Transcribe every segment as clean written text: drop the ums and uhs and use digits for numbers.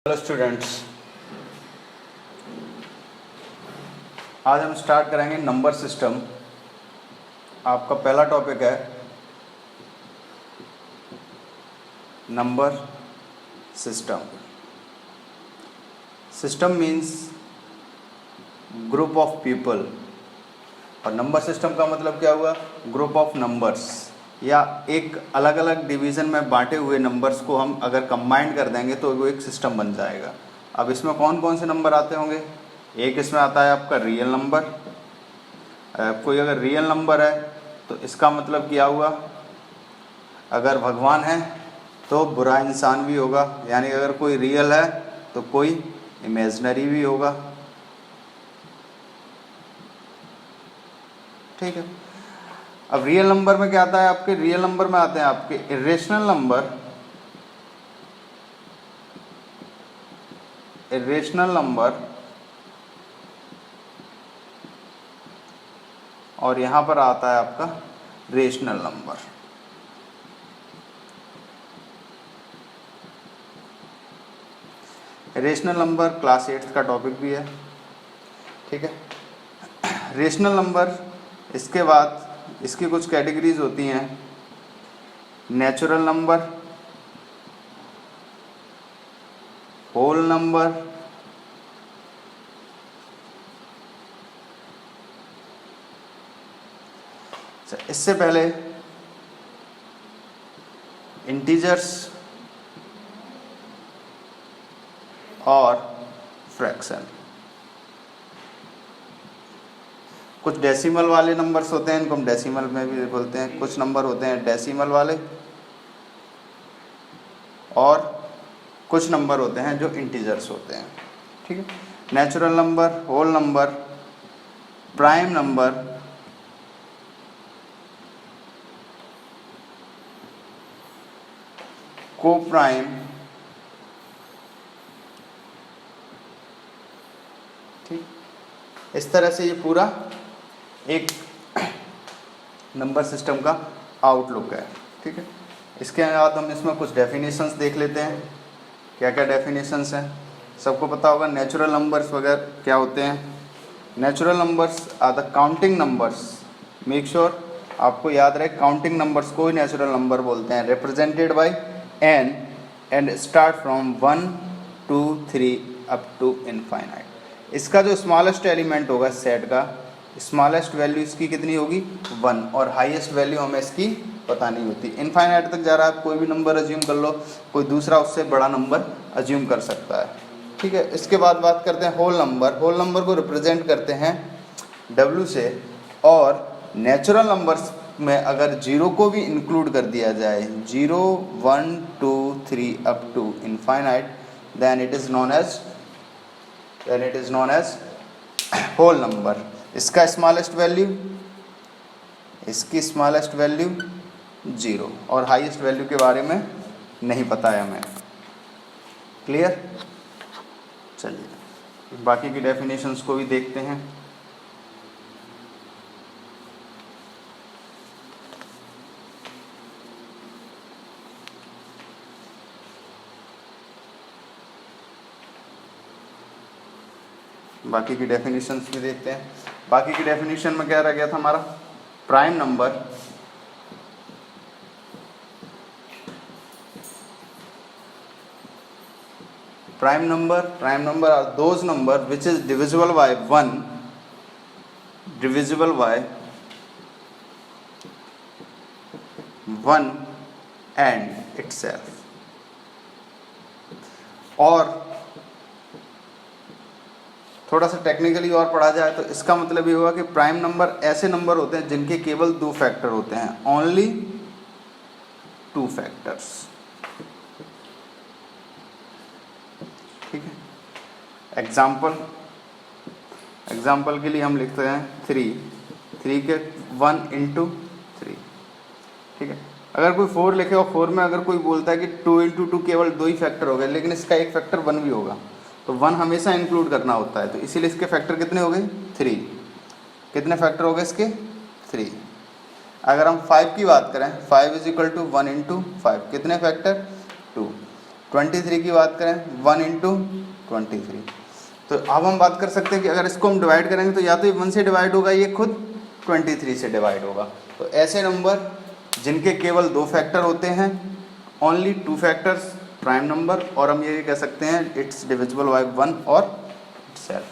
Hello students, आज हम start करेंगे नंबर सिस्टम। आपका पहला टॉपिक है number system. System means group of people और नंबर सिस्टम का मतलब क्या हुआ? ग्रुप ऑफ नंबर्स, या एक अलग अलग डिवीज़न में बांटे हुए नंबर्स को हम अगर कंबाइंड कर देंगे तो वो एक सिस्टम बन जाएगा। अब इसमें कौन कौन से नंबर आते होंगे? एक इसमें आता है आपका रियल नंबर। कोई अगर रियल नंबर है तो इसका मतलब क्या हुआ? अगर भगवान है तो बुरा इंसान भी होगा, यानी अगर कोई रियल है तो कोई इमेजिनरी भी होगा। ठीक है। अब रियल नंबर में क्या आता है आपके? रियल नंबर में आते हैं आपके इरेशनल नंबर, और यहां पर आता है आपका rational number. Rational number class 8 का टॉपिक भी है। ठीक है। रेशनल नंबर, इसके बाद इसकी कुछ कैटेगरीज होती हैं। नेचुरल नंबर, होल नंबर, इससे पहले इंटीजर्स और फ्रैक्शन। कुछ डेसिमल वाले नंबर्स होते हैं, इनको हम डेसिमल में भी बोलते हैं। कुछ नंबर होते हैं डेसिमल वाले, और कुछ नंबर होते हैं जो इंटीजर्स होते हैं। ठीक है। Natural number, whole number, prime number, coprime, ठीक। इस तरह से ये पूरा एक नंबर सिस्टम का आउटलुक है। ठीक है। इसके बाद हम इसमें कुछ डेफिनेशंस देख लेते हैं। क्या क्या डेफिनेशंस हैं? सबको पता होगा नेचुरल नंबर्स वगैरह क्या होते हैं। Natural numbers are the counting numbers. Make sure आपको याद रहे, काउंटिंग नंबर्स को ही नेचुरल नंबर बोलते हैं। Represented by n and start from 1 2 3 up to infinite. इसका जो स्मॉलेस्ट एलिमेंट होगा सेट का, स्मॉलेस्ट वैल्यू इसकी कितनी होगी? 1, और हाईएस्ट वैल्यू हमें इसकी पता नहीं होती। इनफाइनाइट तक जा रहा है, आप कोई भी नंबर अज्यूम कर लो, कोई दूसरा उससे बड़ा नंबर अज्यूम कर सकता है। ठीक है। इसके बाद बात करते हैं होल नंबर। होल नंबर को रिप्रेजेंट करते हैं W से, और नेचुरल नंबर्स में अगर जीरो को भी इंक्लूड कर दिया जाए, 0 1 2 3 up to infinite, then it is known as whole number. इसका स्मॉलेस्ट वैल्यू, इसकी स्मॉलेस्ट वैल्यू 0, और हाईएस्ट वैल्यू के बारे में नहीं पता है हमें। क्लियर? चलिए बाकी की डेफिनेशंस को भी देखते हैं। बाकी की डेफिनेशंस भी देखते हैं। बाकी की डेफिनेशन में क्या रह गया था हमारा? Prime number, prime number are those number which is divisible by 1, divisible by 1 and itself. और थोड़ा सा टेक्निकली और पढ़ा जाए तो इसका मतलब ये हुआ कि प्राइम नंबर ऐसे नंबर होते हैं जिनके केवल 2 फैक्टर होते हैं, ओनली 2 फैक्टर्स। ठीक है। एग्जाम्पल के लिए हम लिखते हैं 3 के 1 इंटू 3। ठीक है। अगर कोई 4 लिखे और 4 में अगर कोई बोलता है कि 2 इंटू 2 केवल 2 ही फैक्टर हो गए, लेकिन इसका एक फैक्टर 1 भी होगा, तो 1 हमेशा इंक्लूड करना होता है। तो इसीलिए इसके फैक्टर कितने हो गए? 3। कितने फैक्टर हो गए इसके? 3। अगर हम 5 की बात करें, 5 इज इक्वल टू 1 इंटू 5, कितने फैक्टर? 2। 23 की बात करें 1 इंटू 23, तो अब हम बात कर सकते हैं कि अगर इसको हम डिवाइड करेंगे तो या तो ये 1 से डिवाइड होगा, ये खुद 23 से डिवाइड होगा। तो ऐसे नंबर जिनके केवल 2 फैक्टर होते हैं, ओनली 2 फैक्टर्स, प्राइम नंबर, और हम ये कह सकते हैं इट्स डिविजिबल बाय 1 और इटसेल्फ।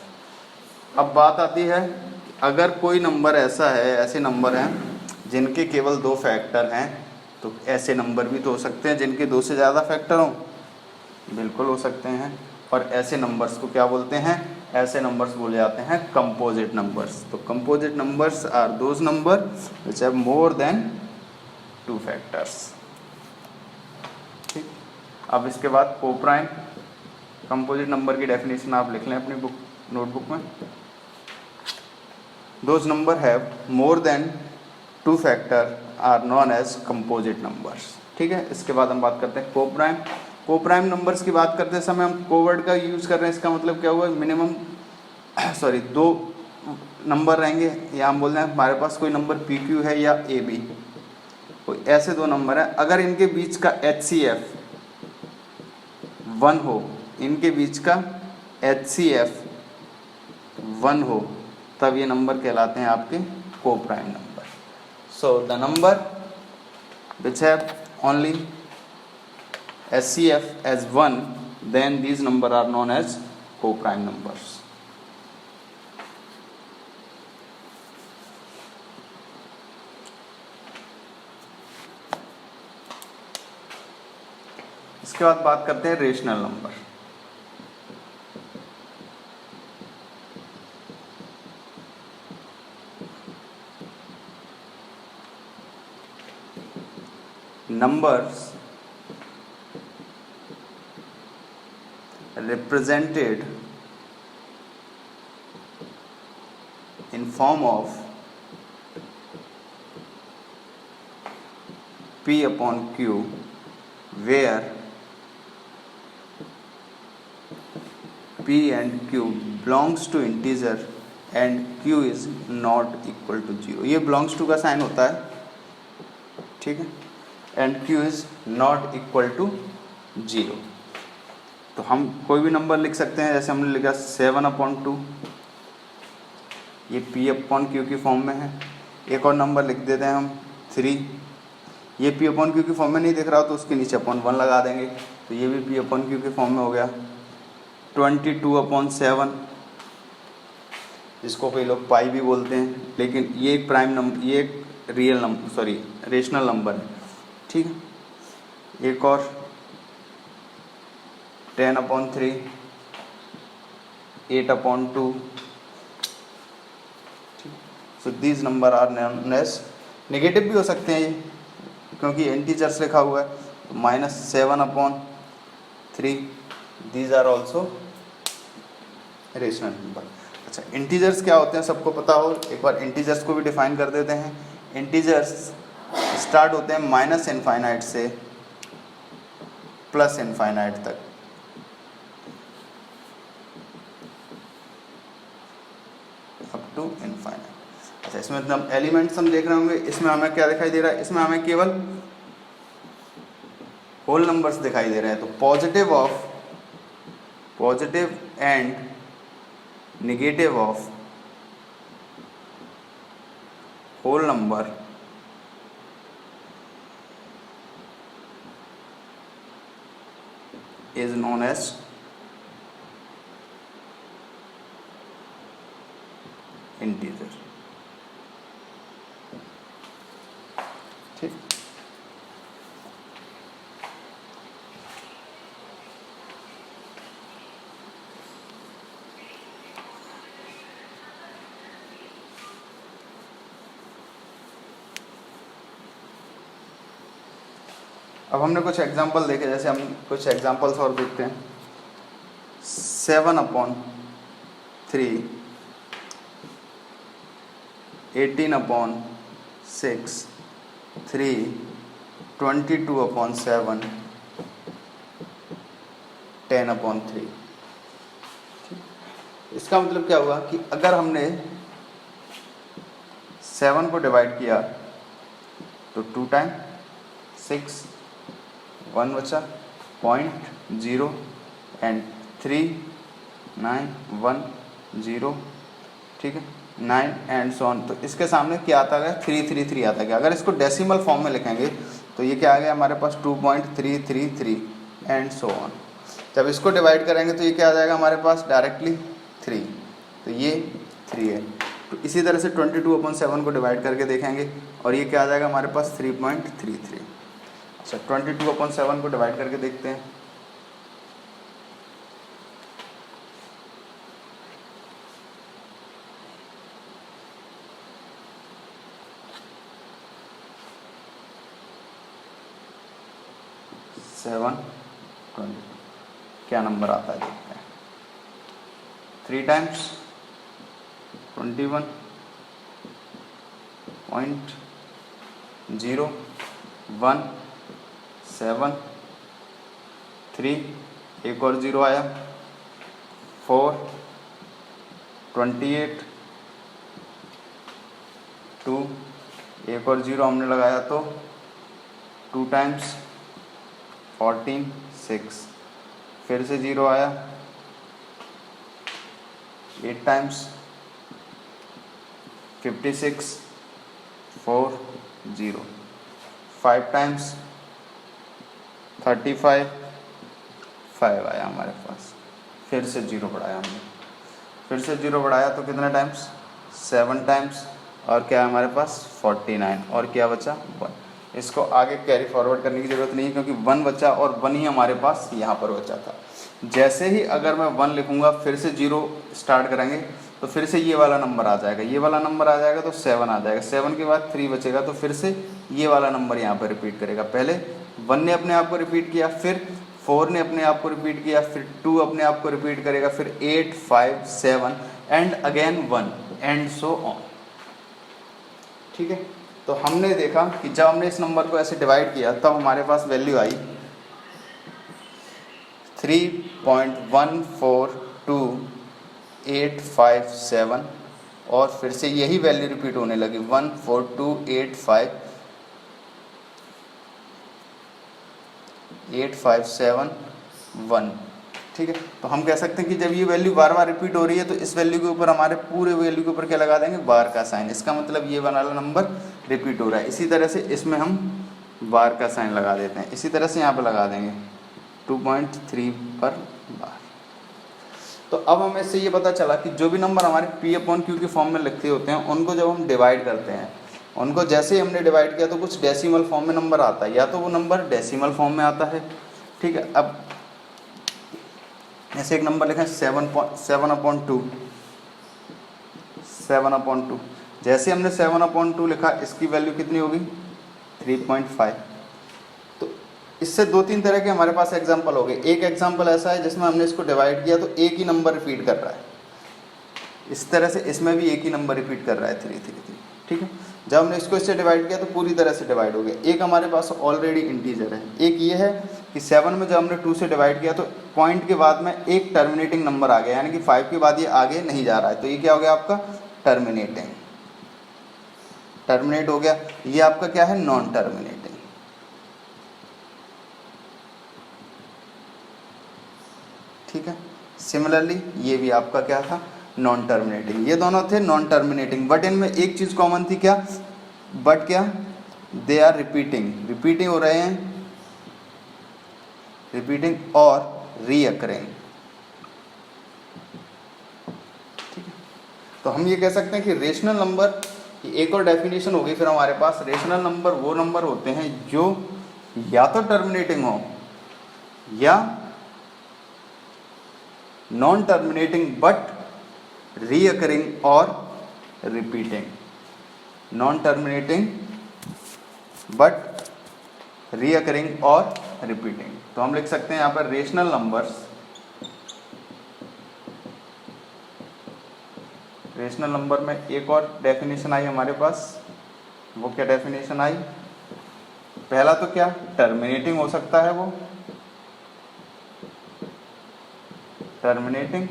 अब बात आती है अगर कोई नंबर ऐसा है, ऐसे नंबर हैं जिनके केवल 2 फैक्टर हैं, तो ऐसे नंबर भी तो हो सकते हैं जिनके 2 से ज़्यादा फैक्टर हों, बिल्कुल हो सकते हैं। और ऐसे नंबर्स को क्या बोलते हैं? ऐसे नंबर्स बोले जाते हैं कंपोजिट नंबर्स। तो composite numbers are those number which have more than 2 factors. ठीक, अब इसके बाद कोप्राइम कंपोजिट नंबर की डेफिनेशन आप लिख लें अपनी बुक नोटबुक में। Those number have more than 2 factor are known as composite numbers. ठीक है, इसके बाद हम बात करते हैं कोप्राइम। कोप्राइम नंबर्स की बात करते समय हम कोवर्ड का यूज़ कर रहे हैं। इसका मतलब क्या हुआ? मिनिमम 2 नंबर रहेंगे, या हम बोल रहे हैं हमारे पास कोई नंबर पी क्यू है या ए बी, कोई ऐसे 2 नंबर हैं, अगर इनके बीच का HCF 1 हो, इनके बीच का HCF 1 हो, तब ये नंबर कहलाते हैं आपके coprime number. So the number which have only HCF as 1, then these number are known as co-prime numbers. इसके बाद बात करते हैं rational number. Numbers represented in form of P upon Q, where P and Q belongs to integer and Q is not equal to 0। ये belongs to का sign होता है, ठीक है, and Q is not equal to 0। तो हम कोई भी नंबर लिख सकते हैं, जैसे हमने लिखा 7/2, ये P अपॉन Q की फॉर्म में है। एक और नंबर लिख देते हैं हम 3, ये P अपॉन Q की फॉर्म में नहीं दिख रहा हो तो उसके नीचे अपॉन 1 लगा देंगे, तो ये भी P अपॉन Q की फॉर्म में हो गया। 22/7, जिसको कई लोग पाई भी बोलते हैं, लेकिन ये एक प्राइम नंबर, ये एक real number, sorry rational number है, ठीक है। एक और 10/3, 8/2। So these number are known as, negative भी हो सकते हैं ये, क्योंकि इंटीजर्स लिखा हुआ है, तो -7/3, these are also rational number. अच्छा, इंटीजर्स क्या होते हैं सबको पता हो, एक बार इंटीजर्स को भी डिफाइन कर देते हैं। इंटीजर्स स्टार्ट होते हैं -इनफाइनाइट से +इनफाइनाइट तक। Up to infinite. अच्छा, इसमें हम एलिमेंट्स हम देख रहे होंगे, इसमें हमें क्या दिखाई दे रहा है? इसमें हमें केवल होल नंबर्स दिखाई दे रहे हैं। तो positive and negative of whole number is known as integer। ठीक, अब हमने कुछ एग्जाम्पल देखे, जैसे हम कुछ एग्जाम्पल्स और देखते हैं। 7/3, 18/6, 3, 22/7, 10/3। इसका मतलब क्या हुआ कि अगर हमने 7 को डिवाइड किया तो 2 टाइम 6, 1 बचा, 0.0 एंड 3 9 1 0, ठीक है, 9 एंड सो ऑन। तो इसके सामने क्या आता है, 333 आता है। अगर इसको डेसिमल फॉर्म में लिखेंगे तो ये क्या आ गया हमारे पास 2.333 एंड सो ऑन। जब इसको डिवाइड करेंगे तो ये क्या आ जाएगा हमारे पास डायरेक्टली 3, तो ये 3 है। तो इसी तरह से 22/7 को डिवाइड करके देखेंगे और ये क्या आ जाएगा हमारे पास 3.33। अच्छा 22/7 को डिवाइड करके देखते हैं। क्या नंबर आता है देखते हैं। 3 टाइम्स 21.017 एक और 0 आया, 4 28 2 एक और 0 हमने लगाया तो 2 टाइम्स 14 6 फिर से 0 आया, 8 टाइम्स 56 4 0, 5 टाइम्स 35 5 आया हमारे पास। फिर से 0 बढ़ाया हमने, फिर से 0 बढ़ाया तो कितना टाइम्स 7 टाइम्स और क्या है हमारे पास 49 और क्या बचा 1। इसको आगे कैरी फॉरवर्ड करने की ज़रूरत नहीं है क्योंकि 1 बचा और 1 ही हमारे पास यहाँ पर बचा था। जैसे ही अगर मैं 1 लिखूँगा फिर से 0 स्टार्ट करेंगे तो फिर से ये वाला नंबर आ जाएगा, ये वाला नंबर आ जाएगा तो 7 आ जाएगा, 7 के बाद 3 बचेगा तो फिर से ये वाला नंबर यहाँ पर रिपीट करेगा। पहले 1 ने अपने आप को रिपीट किया, फिर 4 ने अपने आप को रिपीट किया, फिर 2 अपने आप को रिपीट करेगा, फिर 8 5 7 and again 1 and so on. ठीक है, तो हमने देखा कि जब हमने इस नंबर को ऐसे डिवाइड किया तब हमारे पास वैल्यू आई 3.142857 और फिर से यही वैल्यू रिपीट होने लगी 1428571। ठीक है, तो हम कह सकते हैं कि जब ये वैल्यू बार बार रिपीट हो रही है तो इस वैल्यू के ऊपर हमारे पूरे वैल्यू के ऊपर क्या लगा देंगे, बार का साइन। इसका मतलब ये वाला नंबर रिपीट हो रहा है। इसी तरह से इसमें हम बार का साइन लगा देते हैं, इसी तरह से यहाँ पर लगा देंगे 2.3 पर बार। तो अब हमें इससे ये पता चला कि जो भी नंबर हमारे P/Q के फॉर्म में लिखते होते हैं उनको जब हम डिवाइड करते हैं, उनको जैसे ही हमने डिवाइड किया तो कुछ डेसिमल फॉर्म में नंबर आता है, या तो वो नंबर डेसिमल फॉर्म में आता है। ठीक है, अब ऐसे एक नंबर लिखा है 7/2। जैसे हमने 7/2 लिखा, इसकी वैल्यू कितनी होगी 3.5। तो इससे 2-3 तरह के हमारे पास एग्जाम्पल हो गए। एक एग्जाम्पल ऐसा है जिसमें हमने इसको डिवाइड किया तो एक ही नंबर रिपीट कर रहा है, इस तरह से इसमें भी एक ही नंबर रिपीट कर रहा है 333। ठीक है, जब हमने इसको इससे डिवाइड किया तो पूरी तरह से डिवाइड हो गया। एक हमारे पास ऑलरेडी इंटीजर है, एक ये है कि 7 में जब हमने 2 से डिवाइड किया तो पॉइंट के बाद में एक टर्मिनेटिंग नंबर आ गया, यानी कि 5 के बाद ये आगे नहीं जा रहा है, तो ये क्या हो गया आपका टर्मिनेट हो गया। ये आपका क्या है, नॉन टर्मिनेटिंग। ठीक है, सिमिलरली ये भी आपका क्या था, नॉन टर्मिनेटिंग। ये दोनों थे नॉन टर्मिनेटिंग, बट इनमें एक चीज़ कॉमन थी, क्या, बट क्या, दे आर रिपीटिंग हो रहे हैं, रिपीटिंग और रीअकरिंग। ठीक है, तो हम ये कह सकते हैं कि रेशनल नंबर की एक और डेफिनेशन होगी फिर हमारे पास। रेशनल नंबर वो नंबर होते हैं जो या तो टर्मिनेटिंग हो या नॉन टर्मिनेटिंग बट रीअकरिंग और repeating. Non terminating but recurring और रिपीटिंग। तो हम लिख सकते हैं यहाँ पर रेशनल नंबर्स, रेशनल नंबर में एक और डेफिनेशन आई हमारे पास। वो क्या डेफिनेशन आई, पहला तो क्या, टर्मिनेटिंग हो सकता है, वो टर्मिनेटिंग,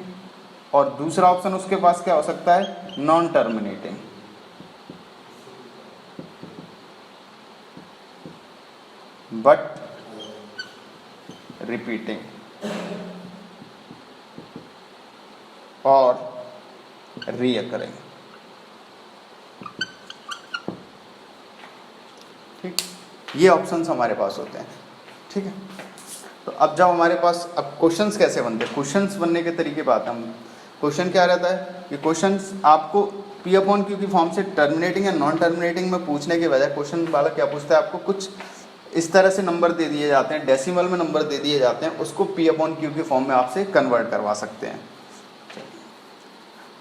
और दूसरा ऑप्शन उसके पास क्या हो सकता है, नॉन टर्मिनेटिंग। बट रिपीटिंग और रीअकरिंग। ठीक, ये ऑप्शंस हमारे पास होते हैं। ठीक है, तो अब जब हमारे पास, अब क्वेश्चंस कैसे बनते हैं, क्वेश्चंस बनने के तरीके बात है। हम क्वेश्चन क्या रहता है कि क्वेश्चंस आपको पी अपॉन क्यू की फॉर्म से टर्मिनेटिंग या नॉन टर्मिनेटिंग में पूछने के बजाय क्वेश्चन वाला क्या पूछता है, आपको कुछ इस तरह से नंबर दे दिए जाते हैं, डेसिमल में नंबर दे दिए जाते हैं, उसको पी अपॉन क्यू की फॉर्म में आपसे कन्वर्ट करवा सकते हैं।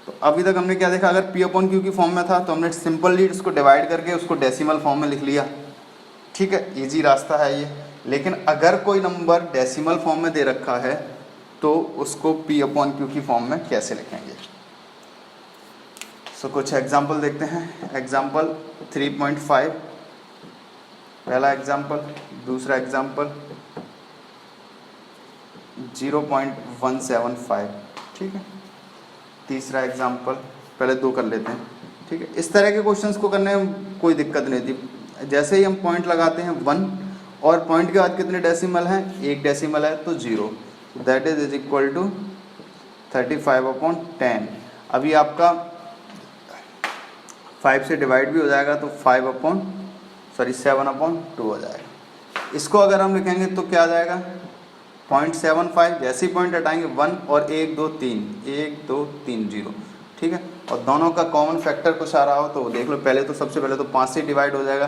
तो अभी तक हमने क्या देखा, अगर पी अपॉन क्यू की फॉर्म में था तो हमने सिंपली उसको डिवाइड करके उसको डेसिमल फॉर्म में लिख लिया। ठीक है, इजी रास्ता है ये। लेकिन अगर कोई नंबर डेसिमल फॉर्म में दे रखा है तो उसको पी अपॉन क्यू की फॉर्म में कैसे लिखेंगे। सो कुछ एग्जाम्पल देखते हैं। एग्जाम्पल 3.5, पहला एग्जाम्पल। दूसरा एग्जाम्पल 0.175। ठीक है, तीसरा एग्जाम्पल, पहले दो कर लेते हैं। ठीक है, इस तरह के क्वेश्चंस को करने में कोई दिक्कत नहीं थी। जैसे ही हम पॉइंट लगाते हैं 1 और पॉइंट के बाद कितने डेसिमल हैं, 1 डेसिमल है तो 0, दैट इज इक्वल टू 35/10। अभी आपका 5 से डिवाइड भी हो जाएगा तो 7/2 हो जाएगा। इसको अगर हम लिखेंगे तो क्या आ जाएगा 0.75, जैसे ही पॉइंट हटाएंगे 1 और 1 2 3, 1 2 3 0। ठीक है, और दोनों का कॉमन फैक्टर कुछ आ रहा हो तो देख लो। पहले तो सबसे पहले तो 5 से डिवाइड हो जाएगा।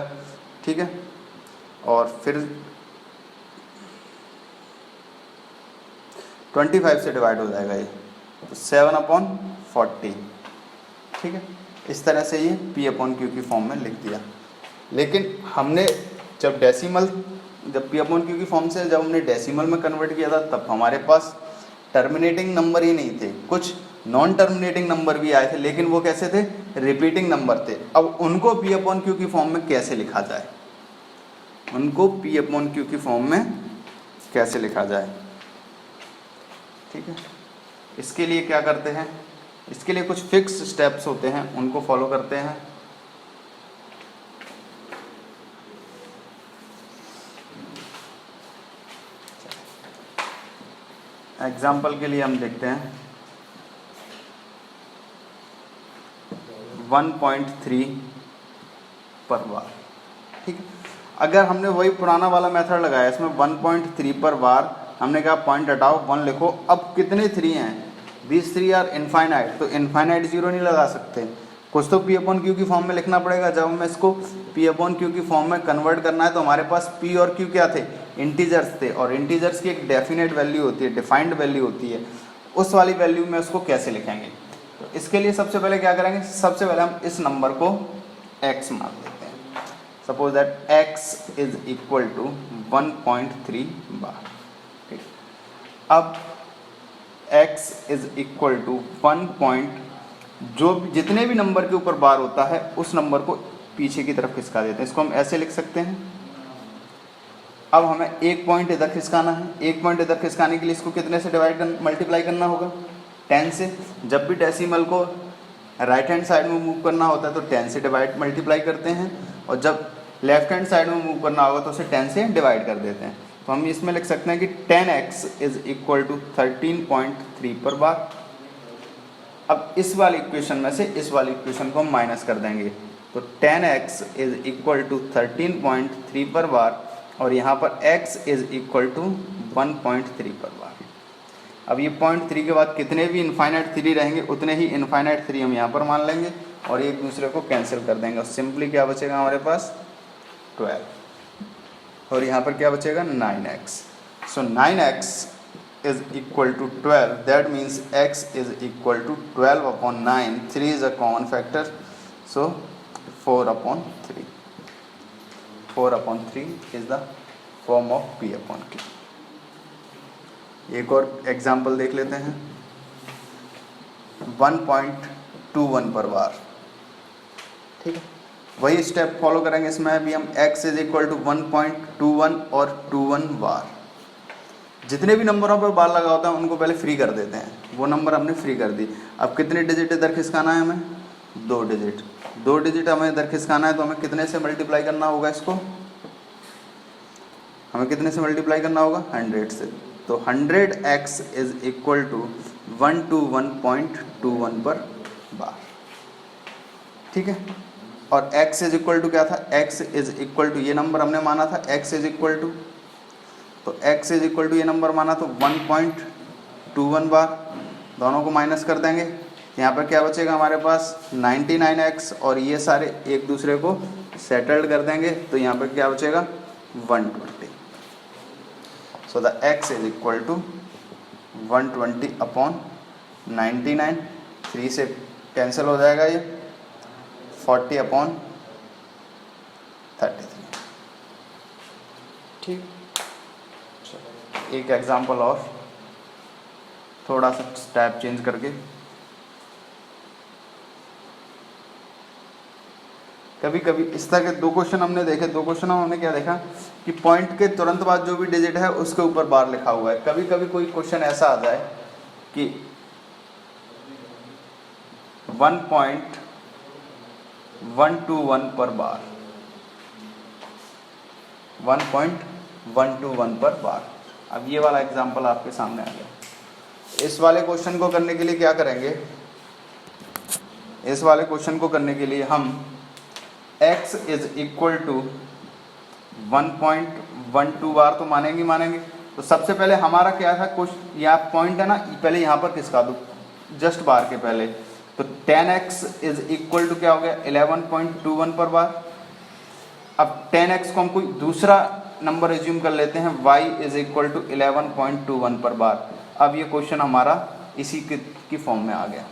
ठीक है, और फिर 25 से डिवाइड हो जाएगा ये, तो 7/40। ठीक है, इस तरह से ये पी अपॉन क्यू की फॉर्म में लिख दिया। लेकिन हमने जब पी अपॉन क्यू की फॉर्म से जब हमने डेसिमल में कन्वर्ट किया था तब हमारे पास टर्मिनेटिंग नंबर ही नहीं थे, कुछ नॉन टर्मिनेटिंग नंबर भी आए थे, लेकिन वो कैसे थे, रिपीटिंग नंबर थे। अब उनको पी अपॉन क्यू की फॉर्म में कैसे लिखा जाए, उनको पी अपॉन क्यू की फॉर्म में कैसे लिखा जाए। ठीक है, इसके लिए क्या करते हैं, इसके लिए कुछ फिक्स स्टेप्स होते हैं, उनको फॉलो करते हैं। एग्जाम्पल के लिए हम देखते हैं 1.3 पर बार। ठीक है, अगर हमने वही पुराना वाला मेथड लगाया, इसमें 1.3 पर बार हमने कहा पॉइंट हटाओ 1 लिखो। अब कितने 3 हैं, 20 3 आर इनफाइनाइट, तो इनफाइनाइट 0 नहीं लगा सकते, कुछ तो पी अपॉन क्यू की फॉर्म में लिखना पड़ेगा। जब हमें इसको पी अपॉन क्यू की फॉर्म में कन्वर्ट करना है तो हमारे पास पी और क्यू क्या थे, इंटीजर्स थे, और इंटीजर्स की एक डेफिनेट वैल्यू होती है, डिफाइंड वैल्यू होती है। उस वाली वैल्यू में उसको कैसे लिखेंगे, तो इसके लिए सबसे पहले क्या करेंगे, सबसे पहले हम इस नंबर को x मान लेते हैं। Suppose that x is equal to 1.3 bar. ठीक, अब x इज इक्वल टू 1. जो जितने भी नंबर के ऊपर बार होता है उस नंबर को पीछे की तरफ खिसका देते हैं। इसको हम ऐसे लिख सकते हैं। अब हमें 1 पॉइंट इधर खिसकाना है, 1 पॉइंट इधर खिसकाने के लिए इसको कितने से मल्टीप्लाई करना होगा, 10 से। जब भी डेसिमल को राइट हैंड साइड में मूव करना होता है तो 10 से मल्टीप्लाई करते हैं, और जब लेफ्ट हैंड साइड में मूव करना होगा तो उसे 10 से डिवाइड कर देते हैं। तो हम इसमें लिख सकते हैं कि 10x इज इक्वल टू 13.3 पर बार। अब इस वाली इक्वेशन में से इस वाली इक्वेशन को हम माइनस कर देंगे, तो 10x इज इक्वल टू 13.3 पर बार, और यहाँ पर x इज इक्वल टू 1.3 पर बार। अब ये 0.3 के बाद कितने भी इनफाइनाइट 3 रहेंगे उतने ही इनफाइनाइट 3 हम यहाँ पर मान लेंगे और एक दूसरे को कैंसिल कर देंगे, और सिंपली क्या बचेगा हमारे पास 12, और यहाँ पर क्या बचेगा 9x। So 9x is equal to 12, that means x is equal to 12/9. 3 is a common factor, so 4/3. 4/3 is the form of p upon q. एक और एग्जाम्पल देख लेते हैं 1.21 पर बार। ठीक है, वही स्टेप फॉलो करेंगे। इसमें भी हम x इज इक्वल टू 1.21 और 21 बार। जितने भी नंबरों पर बार लगा होता है उनको पहले फ्री कर देते हैं, वो नंबर हमने फ्री कर दी। अब कितने डिजिट इधर खिसकाना है हमें, 2 डिजिट। 2 डिजिट हमें इधर खिसकाना है तो हमें कितने से मल्टीप्लाई करना होगा, इसको हमें कितने से मल्टीप्लाई करना होगा, 100 से। तो 100x इज इक्वल टू 121.21 पर बार, ठीक है। और x इज इक्वल टू क्या था, x इज इक्वल टू ये नंबर हमने माना था, x इज इक्वल टू, तो x इज इक्वल टू ये नंबर माना तो 1.21 बार, दोनों को माइनस कर देंगे, यहाँ पर क्या बचेगा हमारे पास 99x, और ये सारे एक दूसरे को सेटल्ड कर देंगे, तो यहाँ पर क्या बचेगा 120। So the x is equal to 120/99, 3 से कैंसिल हो जाएगा ये, 40/33, ठीक। एक एग्जांपल और, थोड़ा सा स्टेप चेंज करके, कभी कभी इस तरह के दो क्वेश्चन हमने देखे, दो क्वेश्चन में हमने क्या देखा कि पॉइंट के तुरंत बाद जो भी डिजिट है उसके ऊपर बार लिखा हुआ है। कभी कभी कोई क्वेश्चन ऐसा आ जाए कि 1.121 पर बार, 1.121 पर बार। अब ये वाला एग्जांपल आपके सामने आ गया। इस वाले क्वेश्चन को करने के लिए क्या करेंगे, इस वाले क्वेश्चन को करने के लिए हम x इज इक्वल टू 1.12 बार तो मानेंगे। तो सबसे पहले हमारा क्या था, कुछ यहाँ पॉइंट है ना, पहले यहाँ पर किसका दूँ, जस्ट बार के पहले, तो 10x इज इक्वल टू क्या हो गया 11.21 पर बार। अब 10x को हम कोई दूसरा नंबर एज्यूम कर लेते हैं, y इज इक्वल टू 11.21 पर बार। अब ये क्वेश्चन हमारा इसी की फॉर्म में आ गया,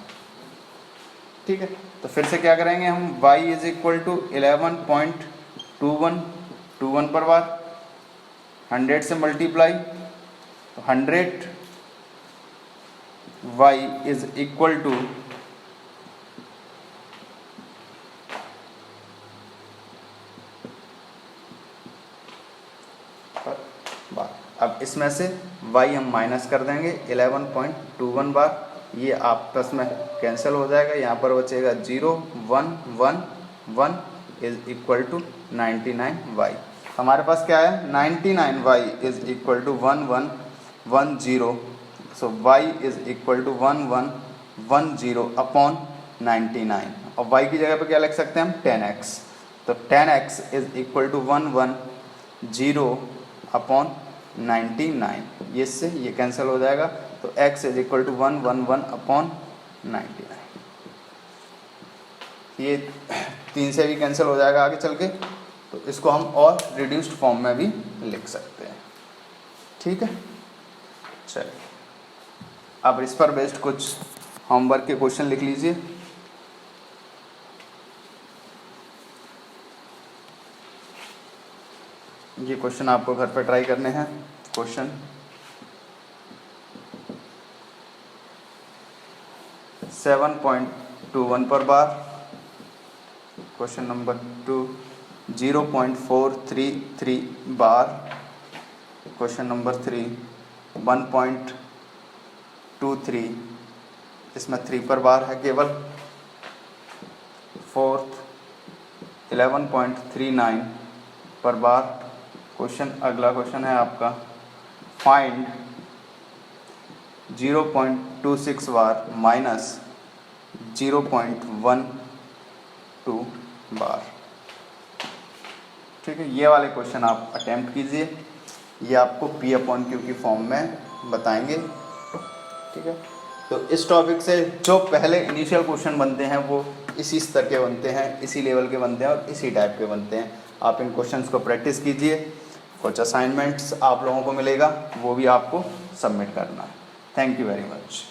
ठीक है। तो फिर से क्या करेंगे हम, y इज इक्वल टू 11.21 पर बार, 100 से मल्टीप्लाई, तो 100 y इज इक्वल टू बार। अब इसमें से y हम माइनस कर देंगे 11.21 बार, ये आपस में कैंसिल हो जाएगा, यहाँ पर बचेगा 0 1 1 1 इज इक्वल टू 99y। हमारे पास क्या है 99y is equal to 1110, so y is equal to 1110/99, और y की जगह पे क्या लिख सकते हैं हम 10x, तो 10x इज इक्वल टू 110/99, ये इससे ये कैंसिल हो जाएगा, तो x इज इक्वल टू 111/99। ये 3 से भी कैंसिल हो जाएगा आगे चल के, तो इसको हम और रिड्यूस्ड फॉर्म में भी लिख सकते हैं, ठीक है। चलिए अब इस पर बेस्ड कुछ होमवर्क के क्वेश्चन लिख लीजिए। ये क्वेश्चन आपको घर पर ट्राई करने हैं। क्वेश्चन 7.21 पर बार, क्वेश्चन नंबर 2 0.433 बार, क्वेश्चन नंबर 3 1.23, इसमें 3 पर बार है केवल, 4th 11.39 पर बार। क्वेश्चन अगला क्वेश्चन है आपका फाइंड 0.26 बार माइनस 0.12 बार, ठीक है। ये वाले क्वेश्चन आप अटेम्प्ट कीजिए, ये आपको P/Q की फॉर्म में बताएंगे, ठीक है। तो इस टॉपिक से जो पहले इनिशियल क्वेश्चन बनते हैं वो इसी स्तर के बनते हैं, इसी लेवल के बनते हैं और इसी टाइप के बनते हैं। आप इन क्वेश्चंस को प्रैक्टिस कीजिए, कुछ असाइनमेंट्स आप लोगों को मिलेगा, वो भी आपको सबमिट करना है। Thank you very much.